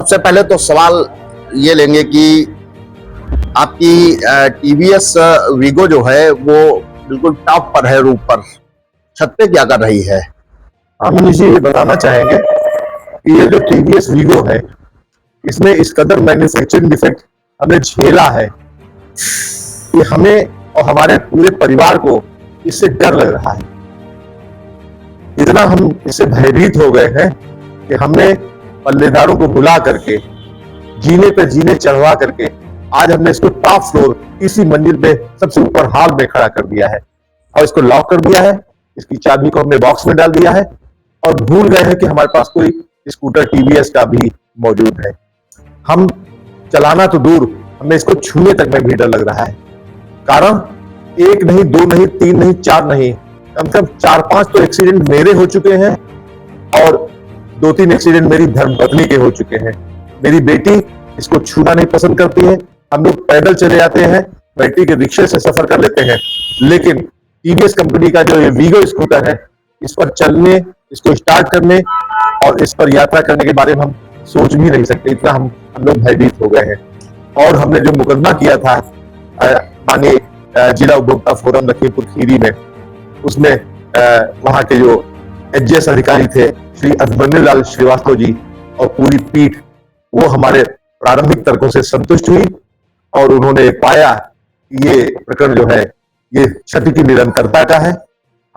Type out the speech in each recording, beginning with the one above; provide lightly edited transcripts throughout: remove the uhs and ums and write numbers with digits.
सबसे पहले तो सवाल ये लेंगे कि आपकी टीवीएस वीगो जो है वो बिल्कुल टॉप पर है, रूप पर, छत पे क्या कर रही है? हम मनीष जी ये बताना चाहेंगे कि ये जो टीवीएस वीगो है, इसमें इस कदर मैन्युफैक्चरिंग डिफेक्ट हमें झेला है कि हमें और हमारे पूरे परिवार को इससे डर लग रहा है। इतना हम इससे भयभीत हो गए हैं कि हमने पल्लेदारों को बुला करके जीने पे जीने चढ़वा करके आज हमने इसको टॉप फ्लोर इसी मंजिल पे सबसे ऊपर हॉल में खड़ा कर दिया है और इसको लॉक कर दिया है। इसकी चाबी को हमने बॉक्स में डाल दिया है और भूल गए हैं कि हमारे पास कोई स्कूटर टीवीएस का भी मौजूद है। हम चलाना तो दूर, हमें इसको छूने तक में भी डर लग रहा है। कारण एक नहीं, दो नहीं, तीन नहीं, चार नहीं, कम से कम 4-5 तो एक्सीडेंट मेरे हो चुके हैं और 2-3 एक्सीडेंट मेरी धर्मपत्नी के हो चुके हैं। मेरी बेटी इसको छूना नहीं पसंद करती है। हम लोग पैदल चले जाते हैं, बैटरी के रिक्शे से सफर कर लेते हैं, लेकिन टीवीएस कंपनी का जो ये वीगो स्कूटर है, इस पर चलने, इसको स्टार्ट करने और इस पर यात्रा करने के बारे में हम सोच भी नहीं सकते। इतना हम लोग भयभीत हो गए हैं। और हमने जो मुकदमा किया था माननीय जिला उपभोक्ता फोरम लखीमपुर खीरी में, उसमें वहां के जो एचजीएस अधिकारी थे श्री अभिमन्यु लाल श्रीवास्तव जी और पूरी पीठ, वो हमारे प्रारंभिक तर्कों से संतुष्ट हुई और उन्होंने पाया कि ये प्रकरण जो है ये क्षति की निरंतरता का है।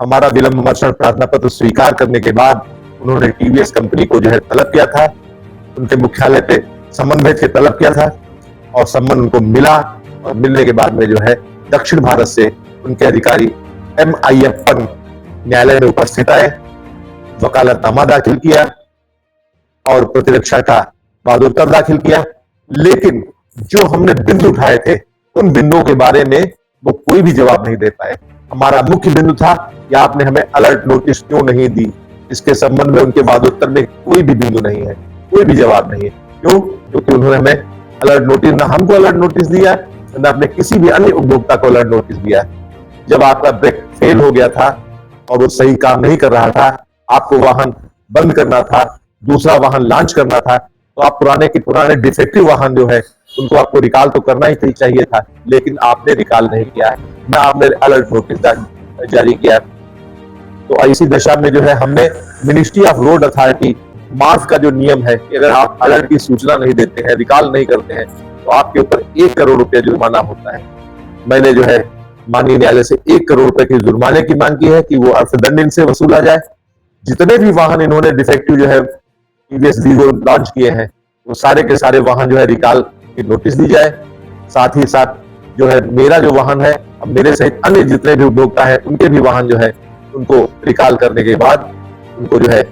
हमारा विलंब मर्षण प्रार्थना पत्र स्वीकार करने के बाद उन्होंने टीवीएस कंपनी को जो है तलब किया था, उनके मुख्यालय पे सम्मन भेज के तलब किया था और सम्मन उनको मिला। और मिलने के बाद में जो है दक्षिण भारत से उनके अधिकारी एम अय्यप्पन न्यायालय में उपस्थित आए, वकालतनामा दाखिल किया और प्रतिरक्षा का वादोत्तर दाखिल किया। लेकिन जो हमने बिंदु उठाए थे उन बिंदुओं के बारे में वो कोई भी जवाब नहीं दे पाए। हमारा मुख्य बिंदु था कि आपने हमें अलर्ट नोटिस क्यों नहीं दी। इसके संबंध में उनके वादोत्तर में कोई भी बिंदु नहीं है, कोई भी जवाब नहीं है। क्यों? क्योंकि उन्होंने हमें अलर्ट नोटिस, ना हमको अलर्ट नोटिस दिया, ना अपने किसी भी अन्य उपभोक्ता को अलर्ट नोटिस दिया। जब आपका ब्रेक फेल हो गया था और वो सही काम नहीं कर रहा था, आपको वाहन बंद करना था, दूसरा वाहन लॉन्च करना था, तो आप पुराने के पुराने डिफेक्टिव वाहन जो है उनको आपको रिकॉल तो करना ही चाहिए था, लेकिन आपने रिकॉल नहीं किया है, ना आपने अलर्ट नोटिस जारी किया है। तो ऐसी दशा में जो है हमने मिनिस्ट्री ऑफ रोड अथॉरिटी मार्फ का जो नियम है कि अगर आप अलर्ट की सूचना नहीं देते हैं, रिकॉल नहीं करते हैं, तो आपके ऊपर 1 करोड़ रुपया जुर्माना होता है। मैंने जो है माननीय न्यायालय से 1 करोड़ रुपए के जुर्माने की मांग की है कि वो अर्थदंड इनसे वसूला जाए। जितने भी वाहन इन्होंने डिफेक्टिव जो है टीवीएस वीगो लॉन्च किए हैं, वो सारे के सारे वाहन जो है रिकॉल की नोटिस दी जाए। साथ ही साथ जो है मेरा जो वाहन है, अब मेरे सहित अन्य जितने भी उपभोक्ता है उनके भी वाहन जो है उनको रिकॉल करने के बाद उनको जो है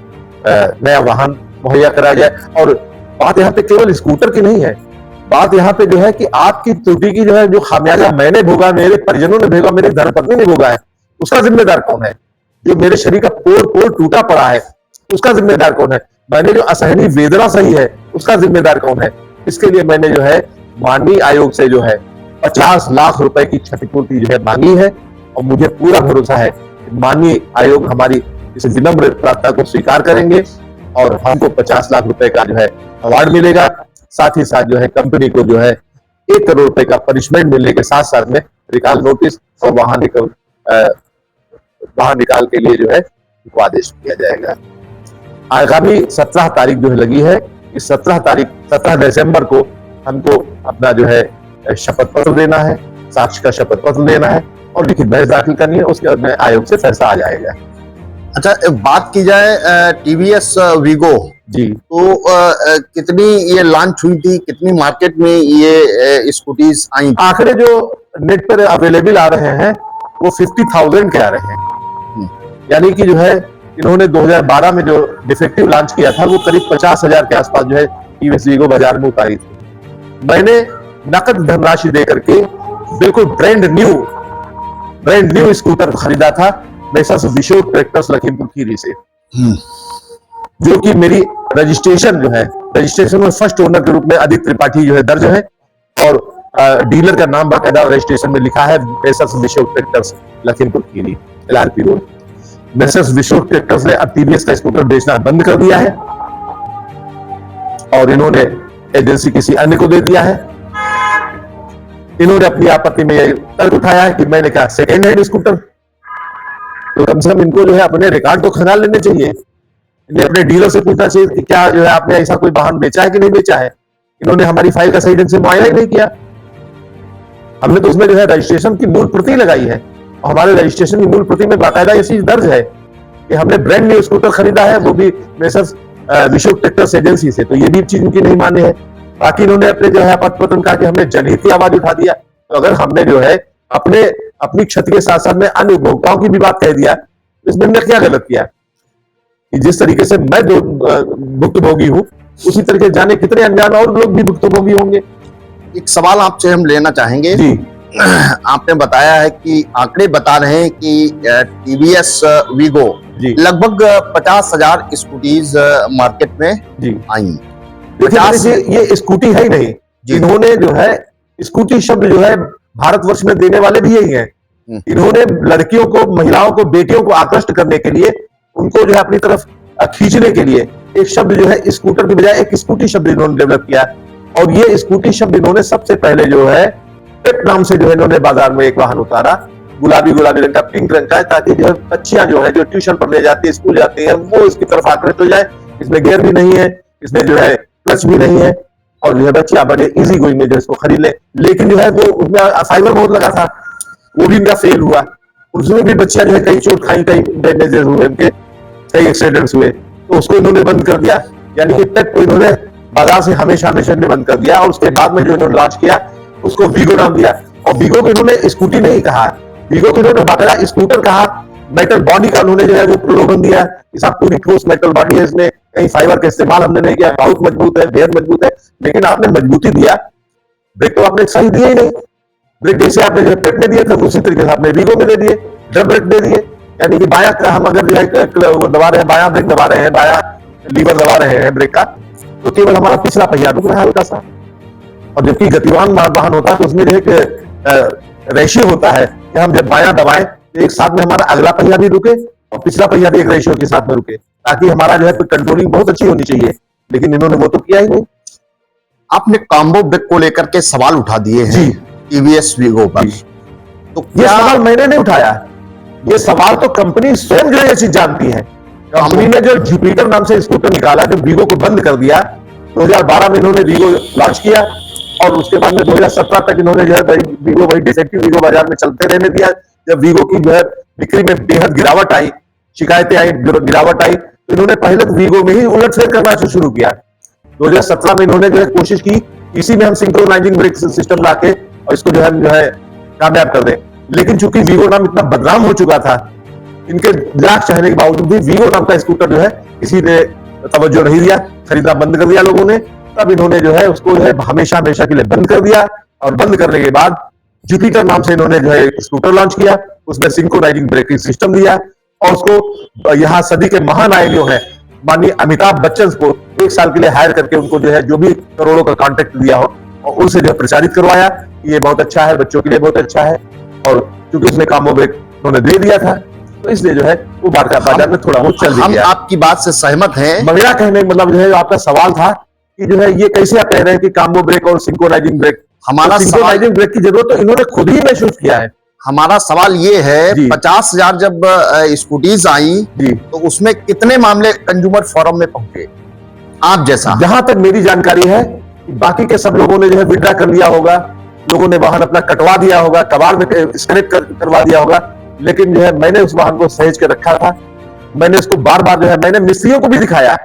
नया वाहन मुहैया कराया जाए। और बात यहाँ पे केवल स्कूटर की नहीं है, बात यहाँ पे जो है कि आपकी त्रुटि की जो है जो खामियाजा मैंने भोगा, मेरे परिजनों ने भोगा, मेरी धर्मपत्नी ने भोगा है, उसका जिम्मेदार कौन है? जो मेरे शरीर का पोर टूटा पड़ा है उसका जिम्मेदार कौन है? मैंने जो असहनीय वेदना सही है उसका जिम्मेदार कौन है? इसके लिए मैंने जो है माननीय आयोग से जो है 50 लाख रुपए की क्षतिपूर्ति जो है मांगी है और मुझे पूरा भरोसा है कि माननीय आयोग हमारी इस विनम्र प्रार्थना को स्वीकार करेंगे और हमको 50 लाख रुपए का जो है अवार्ड मिलेगा। साथ ही साथ जो है कंपनी को जो है 1 करोड़ रुपए का पनिशमेंट मिलने के साथ साथ में रिकॉल नोटिस और वाहन निकाल के लिए जो है उनको आदेश दिया जाएगा। आगामी 17 तारीख जो है लगी है, इस 17 दिसंबर को हमको अपना जो है शपथ पत्र देना है, साक्ष्य का शपथ पत्र देना है और लिखित बहस दाखिल करनी है। उसके बाद में आयोग से फैसला आ जाएगा। अच्छा, बात की जाए टीवीएस वीगो जी, तो कितनी ये लॉन्च हुई थी, कितनी मार्केट में ये स्कूटीज आई? आंकड़े जो नेट पर अवेलेबल आ रहे हैं वो 50,000 के आ रहे हैं। यानी कि जो है इन्होंने 2012 में जो डिफेक्टिव लॉन्च किया था वो करीब 50,000 के आसपास जो है टीवीएस वीगो बाजार में उतारी थी। मैंने नकद धनराशि दे करके बिल्कुल ब्रांड न्यू स्कूटर खरीदा था मेसर्स विशोक ट्रैक्टर्स लखीमपुर खीरी से, जो कि मेरी रजिस्ट्रेशन जो है, रजिस्ट्रेशन में फर्स्ट ओनर के रूप में आदित्य त्रिपाठी जो है दर्ज है और डीलर का नाम बाकायदा रजिस्ट्रेशन में लिखा है messrs Vishok tractors Lakhimpur Kheri LRP road. Messrs Vishok tractors ने अब टीवीएस का स्कूटर बेचना बंद कर दिया है और इन्होंने एजेंसी किसी अन्य को दे दिया है। इन्होंने अपनी आपत्ति में ये तर्क उठाया है कि मैंने कहा सेकेंड हैंड स्कूटर, तो कम से कम इनको जो है अपने रिकॉर्ड तो खंगाल लेने चाहिए। इन्हें अपने डीलर से पूछना चाहिए कि क्या जो है आपने ऐसा कोई वाहन बेचा है कि नहीं बेचा है। इन्होंने हमारी फाइल का सही ढंग से मुआयना ही नहीं किया। हमने तो उसमें जो है रजिस्ट्रेशन की मूल प्रति लगाई है, और हमारे रजिस्ट्रेशन की मूल प्रति में बाकायदा ये चीज दर्ज है कि हमने ब्रांड न्यू स्कूटर खरीदा है, वो भी मेसर्स विशुक ट्रैक्टर्स एजेंसी से। तो ये भी चीज उनकी नहीं माने है। बाकी इन्होंने अपने जो है आपत्ति कहा कि हमने जनहित की आवाज उठा दिया। तो अगर हमने जो है अपनी क्षति के साथ साथ में अन्य उपभोक्ताओं की भी बात कह दिया, तो इसमें हमने क्या गलत किया? कि जिस तरीके से मैं भुक्तभोगी हूं, उसी तरीके जाने कितने अनजान और लोग भी भुक्तभोगी होंगे। एक सवाल आपसे हम लेना चाहेंगे जी। आपने बताया है कि आंकड़े बता रहे हैं कि टीवीएस वीगो जी। लगभग 50,000 स्कूटीज मार्केट में जी आई। देखिए ये स्कूटी है ही नहीं, इन्होंने जो है स्कूटी शब्द जो है भारतवर्ष में देने वाले भी यही हैं। इन्होंने लड़कियों को, महिलाओं को, बेटियों को आकृष्ट करने के लिए, उनको जो है अपनी तरफ खींचने के लिए एक शब्द जो है स्कूटर की बजाय एक स्कूटी शब्द इन्होंने डेवलप किया। और ये स्कूटी शब्द इन्होंने सबसे पहले जो है पेप नाम से जो है इन्होंने बाजार में एक वाहन उतारा, गुलाबी रंग का, पिंक रंग का, ताकि जो है बच्चियां जो है जो ट्यूशन पढ़ने जाती है, स्कूल जाती है, वो इसकी तरफ आकृष्ट हो जाए। इसमें गियर भी नहीं है, इसमें जो है क्लच भी नहीं है, और जो है बच्चियां बड़े इजी गोइंग में जो इसको खरीद ले। लेकिन जो है वो उसमें फाइबर बहुत लगा था, वो भी इनका फेल हुआ। उसमें भी बच्चियां जो है कई चोट खाई, कई डैमेजेस हुए, उनके कई एक्सीडेंट्स हुए, तो उसको इन्होंने बंद कर दिया। यानी कि पेप को इन्होंने बाजार से हमेशा बंद कर दिया। और उसके बाद में जो इन्होंने लॉन्च किया उसको वीगो नाम दिया। और वीगो को इन्होंने स्कूटी नहीं कहा, वीगो को इन्होंने बाकायदा स्कूटर कहा। मेटल बॉडी का उन्होंने जो है वो प्रलोभन दिया कि साहब पूरी ठोस मेटल बॉडी है, इसमें कहीं फाइबर का इस्तेमाल हमने नहीं किया, बहुत मजबूत है, बेहद मजबूत है। लेकिन आपने मजबूती दिया, ब्रेक तो आपने सही दिया ही नहीं। ब्रेक जैसे आपने जो पेप में दिया था उसी तरीके से आपने वीगो में दे दिए, ड्रम ब्रेक दे दिए। यानी कि बाया का हम अगर जो है दबा रहे हैं, बाया ब्रेक दबा रहे हैं, बाया लीवर दबा रहे हैं ब्रेक का, तो केवल हमारा पिछला पहिया रुक रहा है हल्का सा। और जबकि गतिवान वाहन होता है तो उसमें जो एक रेशियो होता है कि हम जब बाया दबाएं तो एक साथ में हमारा अगला पहिया भी रुके और पिछला पहिया भी एक रेशियो के साथ में रुके, ताकि हमारा जो है कंट्रोलिंग बहुत अच्छी होनी चाहिए। लेकिन इन्होंने वो तो किया ही नहीं। आपने कॉम्बो ब्रेक को लेकर के सवाल उठा दिए हैं टीवीएस वीगो पर, तो ये सवाल मैंने नहीं उठाया, ये सवाल तो कंपनी स्वयं जो है ये चीज जानती है। कंपनी ने जो जुपिटर नाम से स्कूटर निकाला, जो वीगो को बंद कर दिया, 2012 में इन्होंने वीगो लॉन्च किया, और उसके बाद में 2017 तक इन्होंने जो है वीगो वही डिफेक्टिव वीगो बाजार में चलते रहने दिया। जब वीगो की जो है बिक्री में बेहद गिरावट आई, शिकायतें आई, गिरावट आई, तो इन्होंने पहले वीगो में ही उलटफेर करना शुरू किया। 2017 में इन्होंने जो है कोशिश की इसी में हम सिंक्रोनाइजिंग ब्रेक सिस्टम लाके और इसको जो है कामयाब कर दें। लेकिन चूंकि वीगो नाम इतना बदनाम हो चुका था, इनके लाख चाहने के बावजूद भी वीगो नाम का स्कूटर जो है किसी ने तवज्जो नहीं दिया, खरीदना बंद कर दिया लोगों ने। तब इन्होंने जो है उसको जो है हमेशा के लिए बंद कर दिया, और बंद करने के बाद जुपिटर नाम से इन्होंने जो है स्कूटर लॉन्च किया, उसमें सिंक्रोनाइजिंग ब्रेकिंग सिस्टम दिया, और उसको यहाँ सदी के महानायक जो है माननीय अमिताभ बच्चन को 1 साल के लिए हायर करके उनको जो है जो भी करोड़ों का कॉन्ट्रैक्ट दिया हो, और उनसे जो है प्रचारित करवाया कि ये बहुत अच्छा है, बच्चों के लिए बहुत अच्छा है। और क्योंकि उसमें कॉम्बो ब्रेक उन्होंने दे दिया था, तो इसलिए जो है वो बाजार में थोड़ा बहुत चल गया। हम आपकी बात से सहमत हैं। मेरा कहने मतलब जो है आपका सवाल था कि जो है ये कैसे आप कह रहे हैं कि कॉम्बो ब्रेक और सिंक्रोनाइजिंग ब्रेक, हमारा सिंक्रोनाइजिंग ब्रेक की जरूरत तो इन्होंने खुद ही महसूस किया है। हमारा सवाल ये है, 50,000 जब स्कूटीज आई तो उसमें कितने मामले कंज्यूमर फोरम में पहुंचे आप जैसा? जहां तक मेरी जानकारी है, बाकी के सब लोगों ने जो है विड्रा कर लिया होगा, लोगों ने वाहन अपना कटवा दिया होगा, कबाड़ में स्क्रैप करवा दिया होगा। लेकिन जो है मैंने उस वाहन को सहेज के रखा था। मैंने उसको बार बार जो है मैंने मिस्त्रियों को भी दिखाया।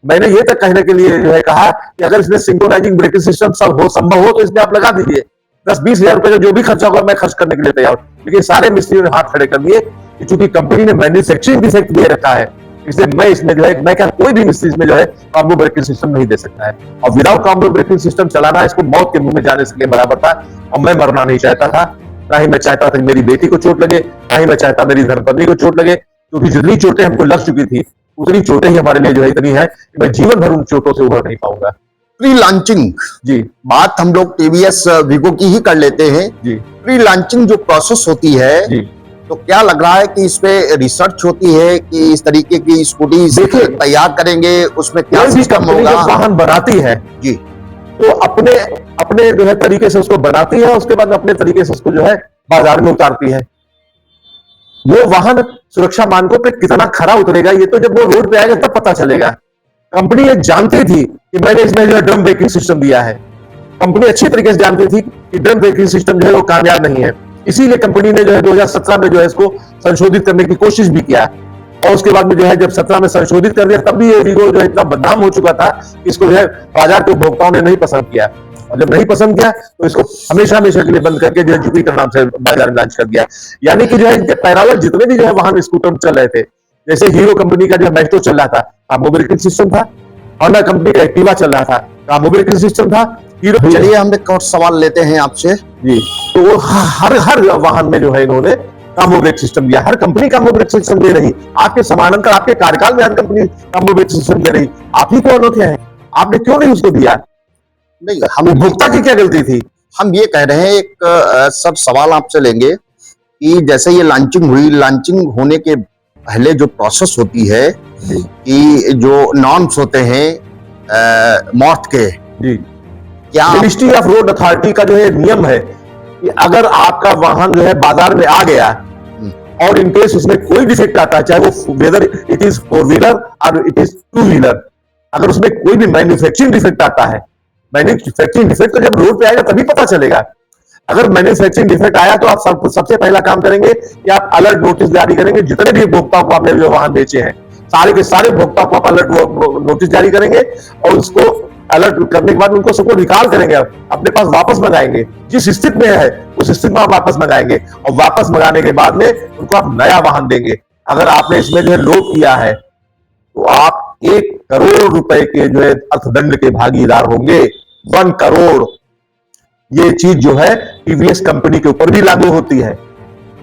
मैंने ये तक कहने के लिए जो है कहा कि अगर इसमें सिंक्रोनाइजिंग ब्रेकिंग सिस्टम संभव हो तो इसमें आप लगा दीजिए, 10-20 हजार रुपए जो भी खर्चा होगा मैं खर्च करने के लिए तैयार हूं। लेकिन सारे मिस्त्रियों ने हाथ खड़े कर दिए कि चूंकि कंपनी ने मैन्युफैक्चरिंग डिफेक्ट दे रखा है, इसलिए मैं इसमें जो है मैं क्या कोई भी मिस्त्री इसमें जो है कॉम्बो ब्रेकिंग सिस्टम नहीं दे सकता है। और विदाउट कॉम्बो ब्रेकिंग सिस्टम चलाना इसको मौत के मुंह में जाने के लिए बराबर था। और मैं मरना नहीं चाहता था, ना ही मैं चाहता था कि मेरी बेटी को चोट लगे, ना ही मैं चाहता मेरी धर्मपत्नी को चोट लगे, क्योंकि जितनी चोटें हमको लग चुकी थी उतनी चोटें ही हमारे लिए जो है इतनी है कि मैं जीवन भर उन चोटों से उभर नहीं पाऊंगा। प्री लॉन्चिंग जी, बात हम लोग टीवीएस वीगो की ही कर लेते हैं जी। प्री लॉन्चिंग जो प्रोसेस होती है जी, तो क्या लग रहा है कि इस पे रिसर्च होती है कि इस तरीके की स्कूटी तैयार करेंगे, उसमें क्या सिस्टम होगा? वाहन बनाती है जी, तो अपने अपने जो है तरीके से उसको बनाती है, उसके बाद अपने तरीके से उसको जो है बाजार में उतारती है। वो वाहन सुरक्षा मानकों पे कितना खरा उतरेगा ये तो जब वो रोड पे आएगा तब पता चलेगा। कंपनी ये जानती थी कि मैंने इसमें जो है ड्रम ब्रेकिंग सिस्टम दिया है। कंपनी अच्छी तरीके से जानती थी कि ड्रम ब्रेकिंग सिस्टम जो है वो कामयाब नहीं है, इसीलिए कंपनी ने जो है 2017 में जो है इसको संशोधित करने की कोशिश भी किया, और उसके बाद में जो है जब 17 में संशोधित कर दिया तब भी ये वीगो जो है इतना बदनाम हो चुका था कि इसको जो है बाजार के उपभोक्ताओं ने नहीं पसंद किया, और जब नहीं पसंद किया तो इसको हमेशा हमेशा के लिए बंद करके जो है जुपिटर नाम से बाजार में लॉन्च कर दिया। यानी कि जो है इनके पैरालल जितने भी जो है वाहन स्कूटर चल रहे थे, जैसे हीरो कंपनी का जो है मैस्ट्रो चल रहा था, कामो ब्रेकिंग सिस्टम था, होंडा कंपनी का एक्टिवा चल रहा था, कामो ब्रेकिंग सिस्टम था, हीरो। चलिए हम एक और सवाल लेते हैं आपसे जी, तो वो हर हर वाहन में जो है इन्होंने कामो ब्रेक सिस्टम दिया। हर कंपनी कामो ब्रेक सिस्टम दे रही, आपके समानांतर आपके कार्यकाल में हर कंपनी कामो ब्रेक सिस्टम दे रही, आप ही को अनोखे हैं, आपने क्यों नहीं उसको दिया? नहीं, हम उपभोक्ता की क्या गलती थी? हम ये कह रहे हैं एक सब सवाल आपसे लेंगे कि जैसे ये लॉन्चिंग हुई, लॉन्चिंग होने के पहले जो प्रोसेस होती है कि जो नॉर्म्स होते हैं मॉर्थ के, जी, क्या मिनिस्ट्री ऑफ रोड अथॉरिटी का जो है नियम है कि अगर आपका वाहन जो है बाजार में आ गया और इनकेस उसमें कोई डिफेक्ट आता है, चाहे वो वेदर इट इज 4 व्हीलर और इट इज 2 व्हीलर, अगर उसमें कोई भी मैन्युफैक्चरिंग डिफेक्ट आता है, मैन्युफैक्चरिंग डिफेक्ट तो जब रोड पे आएगा तभी पता चलेगा। अगर मैन्युफैक्चरिंग डिफेक्ट आया तो आप सबसे पहला काम करेंगे कि आप अलर्ट नोटिस जारी करेंगे, जितने भी उपभोक्ताओं को आपने जो वाहन बेचे हैं सारे के सारे उपभोक्ताओं को आप अलर्ट नोटिस जारी करेंगे, और उसको अलर्ट करने के बाद उनको सबको रिकॉल करेंगे, अपने पास वापस मंगाएंगे, जिस स्थिति में है उस स्थिति में आप वापस मंगाएंगे, और वापस मंगाने के बाद में उनको आप नया वाहन देंगे। अगर आपने इसमें जो है लोप किया है तो आप 1 करोड़ रुपए के जो है अर्थदंड के भागीदार होंगे। 1 करोड़। ये चीज जो है टीवीएस कंपनी के ऊपर भी लागू होती है।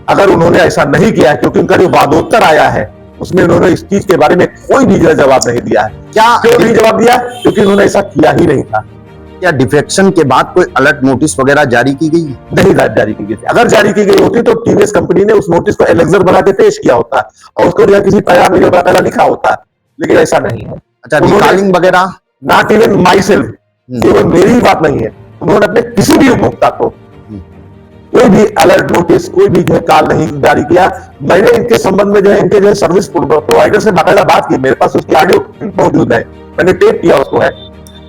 अगर उन्होंने ऐसा नहीं किया, क्योंकि उनका जो वादोत्तर आया है उसमें उन्होंने इस चीज के बारे में कोई भी जवाब नहीं दिया है। क्यों नहीं जवाब दिया? क्योंकि उन्होंने ऐसा किया ही नहीं था। क्या डिफेक्शन के बाद कोई अलर्ट नोटिस वगैरह जारी की गई? नहीं जारी की गई थी। अगर जारी की गई होती तो टीवीएस कंपनी ने उस नोटिस को एलेक्सर बना के पेश किया होता और उसको जो है किसी पैरा में जो पहला लिखा होता, लेकिन ऐसा नहीं है। अच्छा, रिकॉलिंग वगैरह? नॉट इवन माई सेल्फ, केवल मेरी ही बात नहीं है, उन्होंने अपने किसी भी उपभोक्ता को कोई भी अलर्ट नोटिस, कोई भी जो है कॉल नहीं जारी किया। मैंने इनके संबंध में जो है इनके जो है सर्विस प्रोवाइडर से बाकायदा बात की, मेरे पास उसकी ऑडियो मौजूद है, मैंने टेप किया उसको है,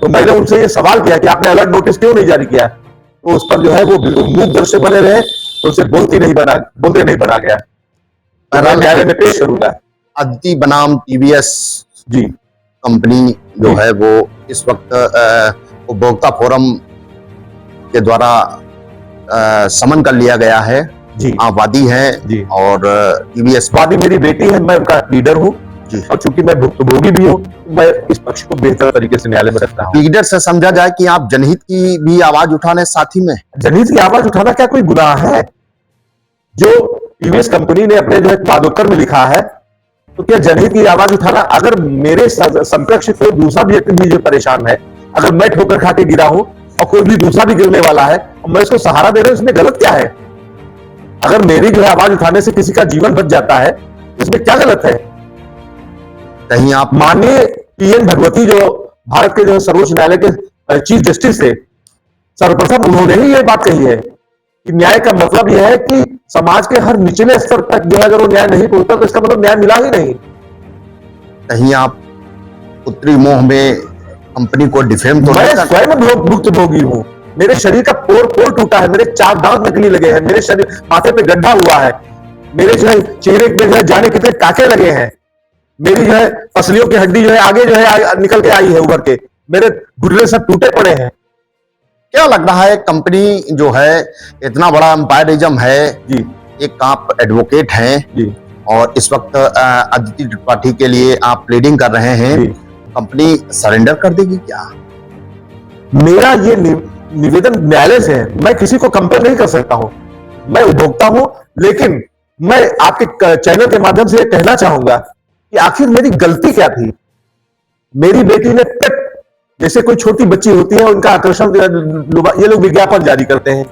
तो मैंने उनसे ये सवाल किया कि आपने अलर्ट नोटिस क्यों नहीं जारी किया, तो उस पर जो है वो मूक दर्शक बने रहे, तो उसे बोलते नहीं बना गया। न्यायालय में पेश करूंगा। अदिति बनाम टीवीएस जी कंपनी जो है वो इस वक्त उपभोक्ता फोरम के द्वारा समन कर लिया गया है जी। आप वादी हैं जी। और टीवीएस वादी मेरी बेटी है, मैं उनका लीडर हूँ जी। और चूंकि मैं भुक्तभोगी भी हूँ, मैं इस पक्ष को बेहतर तरीके से न्यायालय में रखता हूँ। लीडर से समझा जाए कि आप जनहित की भी आवाज उठाने साथी में? जनहित की आवाज उठाना क्या कोई गुनाह है? जो टीवीएस कंपनी ने अपने जो है वादोत्तर में लिखा है, तो क्या जनहित की आवाज उठाना? अगर मेरे समकक्ष कोई दूसरा भी व्यक्ति भी जो परेशान है, अगर मैं ठोकर खा के गिरा हूं और कोई भी दूसरा भी गिरने वाला है और मैं इसको सहारा दे रहा हूं, इसमें गलत क्या है? अगर मेरी जो है आवाज उठाने से किसी का जीवन बच जाता है, इसमें क्या गलत है? कहीं आप माननीय पीएन भगवती जो भारत के जो सर्वोच्च न्यायालय के चीफ जस्टिस थे, सर्वप्रथम उन्होंने ही ये बात कही है कि न्याय का मतलब यह है कि समाज के हर निचले स्तर तक जो है अगर वो न्याय नहीं पहुंचता तो इसका मतलब न्याय मिला ही नहीं। कहीं आप पुत्री मोह में कंपनी को डिफेम तो मैं स्वयं भुक्तभोगी हूँ। मेरे शरीर का पोर टूटा है, मेरे 4 दांत निकली लगे हैं, मेरे शरीर माथे पे गड्ढा हुआ है, मेरे जो है चेहरे पे जो है जाने कितने टाके लगे हैं, मेरी जो है पसलियों की हड्डी जो है आगे जो है निकल के आई है उभर के, मेरे गुर्दे सब टूटे पड़े हैं। क्या लग रहा है कंपनी जो है इतना बड़ा एम्पायरिज्म है जी, एक आप एडवोकेट हैं जी, और इस वक्त अदिति त्रिपाठी के लिए आप प्लीडिंग कर रहे हैं, कंपनी सरेंडर कर देगी क्या? मेरा ये निवेदन न्यायालय से है, मैं किसी को कंपेल नहीं कर सकता हूं, मैं उपभोक्ता हूं, लेकिन मैं आपके चैनल के माध्यम से कहना चाहूंगा कि आखिर मेरी गलती क्या थी। मेरी बेटी ने पेट, जैसे कोई छोटी बच्ची होती है उनका आकर्षण, ये लोग विज्ञापन जारी करते हैं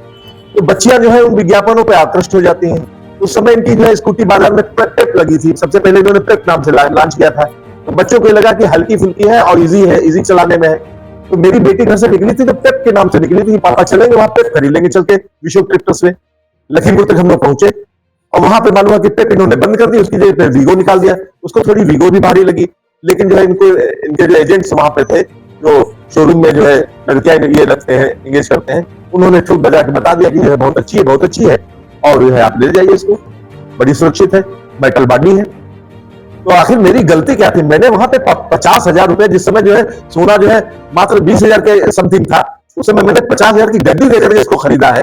तो बच्चियां जो है उन विज्ञापनों पर आकृष्ट हो जाती हैं। उस समय इनकी जो है स्कूटी बाजार में पेप लगी थी, सबसे पहले इन्होंने पेप नाम से लॉन्च किया था, तो बच्चों को लगा कि हल्की फुल्की है और इजी है, इजी चलाने में है, तो मेरी बेटी घर से निकली थी तो पेप के नाम से निकली थी, पापा चलेंगे वहां पेप खरीद लेंगे चल के विशोक ट्रैक्टर्स में। लखीमपुर तक हम लोग पहुंचे और वहां पे मालूम हुआ कि पेप इन्होंने बंद कर दी, उसकी जगह पे वीगो निकाल दिया। उसको थोड़ी वीगो भी भारी लगी, लेकिन जो है इनको इनके जो एजेंट्स वहां पे थे, जो शोरूम में जो है लड़कियां ये रखते हैं, इंगेज करते हैं, उन्होंने ठोक बजा के बता दिया कि जो है बहुत अच्छी है, बहुत अच्छी है, और जो है आप ले जाइए इसको, बड़ी सुरक्षित है, मेटल बॉडी है। तो आखिर मेरी गलती क्या थी? मैंने वहां पे 50,000 रुपए, जिस समय जो है सोना जो है मात्र 20,000 के समथिंग था, उस समय मैंने 50,000 की गड्डी देकर के इसको खरीदा है।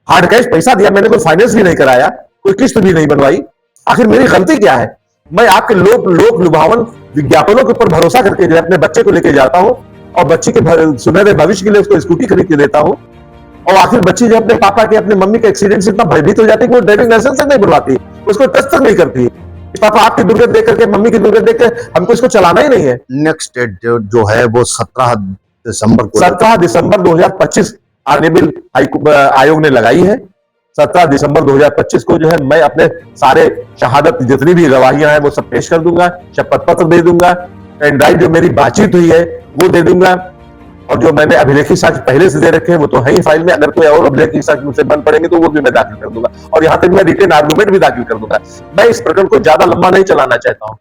हार्ड कैश पैसा दिया मैंने, कोई फाइनेंस भी नहीं कराया, कोई किस्त भी नहीं बनवाई। आखिर मेरी गलती क्या है? मैं आपके लोक लुभावन विज्ञापनों के ऊपर भरोसा करके जो है अपने बच्चे को लेके जाता हूं और बच्चे के सुनहरे भविष्य के लिए उसको स्कूटी खरीद के देता हूं, और आखिर बच्ची जो अपने पापा के, अपने मम्मी के एक्सीडेंट से इतना भयभीत हो जाती है कि वो ड्राइविंग लाइसेंस नहीं बनवाती, उसको टच तक नहीं करती। पापा आपकी दुर्गत देख करके, मम्मी की दुर्गत देख कर हमको इसको चलाना ही नहीं है। नेक्स्ट डेट जो है वो 17 दिसंबर को 17 दिसंबर 2025 आर्नेबिल आयोग ने लगाई है। 17 दिसंबर 2025 को जो है मैं अपने सारे शहादत जितनी भी गवाहियां हैं वो सब पेश कर दूंगा, शपथ पत्र दे दूंगा, पेन ड्राइव जो मेरी बातचीत हुई है वो दे दूंगा, और जो मैंने अभिलेखी साक्ष्य पहले से दे रखे हैं वो तो है ही फाइल में। अगर कोई और अभिलेखी साक्ष्य मुझसे बन पड़ेंगे तो वो भी मैं दाखिल कर दूंगा, और यहां तक मैं रिटेन आर्गुमेंट भी दाखिल कर दूंगा। मैं इस प्रकरण को ज्यादा लंबा नहीं चलाना चाहता हूं।